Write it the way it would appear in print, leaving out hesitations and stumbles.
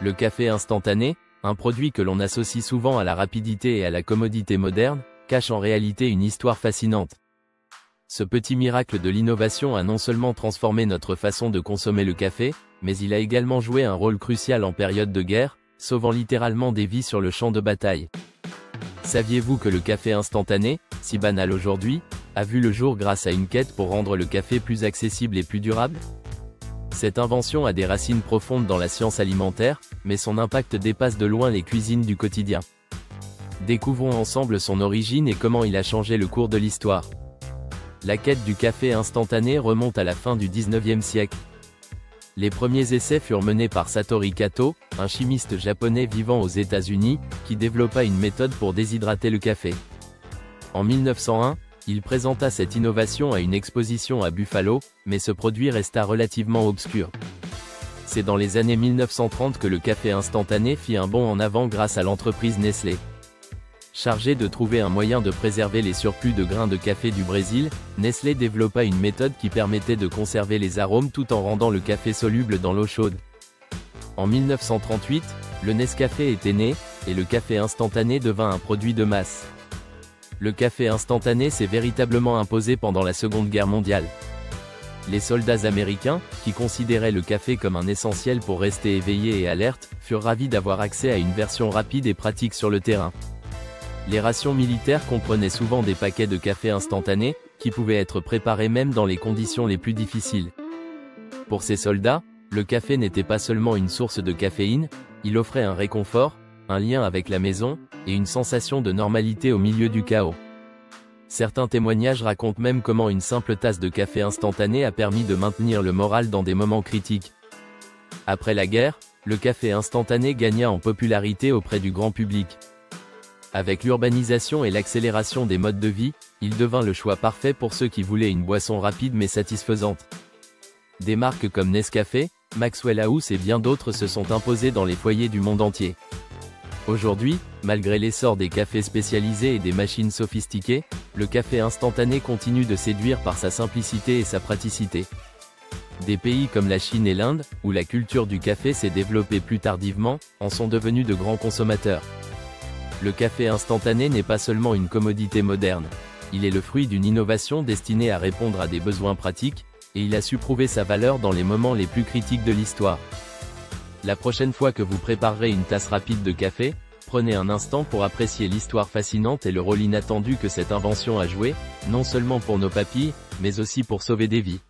Le café instantané, un produit que l'on associe souvent à la rapidité et à la commodité moderne, cache en réalité une histoire fascinante. Ce petit miracle de l'innovation a non seulement transformé notre façon de consommer le café, mais il a également joué un rôle crucial en période de guerre, sauvant littéralement des vies sur le champ de bataille. Saviez-vous que le café instantané, si banal aujourd'hui, a vu le jour grâce à une quête pour rendre le café plus accessible et plus durable? Cette invention a des racines profondes dans la science alimentaire, mais son impact dépasse de loin les cuisines du quotidien. Découvrons ensemble son origine et comment il a changé le cours de l'histoire. La quête du café instantané remonte à la fin du 19e siècle. Les premiers essais furent menés par Satoru Kato, un chimiste japonais vivant aux États-Unis, qui développa une méthode pour déshydrater le café. En 1901, il présenta cette innovation à une exposition à Buffalo, mais ce produit resta relativement obscur. C'est dans les années 1930 que le café instantané fit un bond en avant grâce à l'entreprise Nestlé. Chargée de trouver un moyen de préserver les surplus de grains de café du Brésil, Nestlé développa une méthode qui permettait de conserver les arômes tout en rendant le café soluble dans l'eau chaude. En 1938, le Nescafé était né, et le café instantané devint un produit de masse. Le café instantané s'est véritablement imposé pendant la Seconde Guerre mondiale. Les soldats américains, qui considéraient le café comme un essentiel pour rester éveillés et alertes, furent ravis d'avoir accès à une version rapide et pratique sur le terrain. Les rations militaires comprenaient souvent des paquets de café instantané, qui pouvaient être préparés même dans les conditions les plus difficiles. Pour ces soldats, le café n'était pas seulement une source de caféine, il offrait un réconfort, un lien avec la maison, et une sensation de normalité au milieu du chaos. Certains témoignages racontent même comment une simple tasse de café instantané a permis de maintenir le moral dans des moments critiques. Après la guerre, le café instantané gagna en popularité auprès du grand public. Avec l'urbanisation et l'accélération des modes de vie, il devint le choix parfait pour ceux qui voulaient une boisson rapide mais satisfaisante. Des marques comme Nescafé, Maxwell House et bien d'autres se sont imposées dans les foyers du monde entier. Aujourd'hui, malgré l'essor des cafés spécialisés et des machines sophistiquées, le café instantané continue de séduire par sa simplicité et sa praticité. Des pays comme la Chine et l'Inde, où la culture du café s'est développée plus tardivement, en sont devenus de grands consommateurs. Le café instantané n'est pas seulement une commodité moderne. Il est le fruit d'une innovation destinée à répondre à des besoins pratiques, et il a su prouver sa valeur dans les moments les plus critiques de l'histoire. La prochaine fois que vous préparerez une tasse rapide de café, prenez un instant pour apprécier l'histoire fascinante et le rôle inattendu que cette invention a joué, non seulement pour nos papilles, mais aussi pour sauver des vies.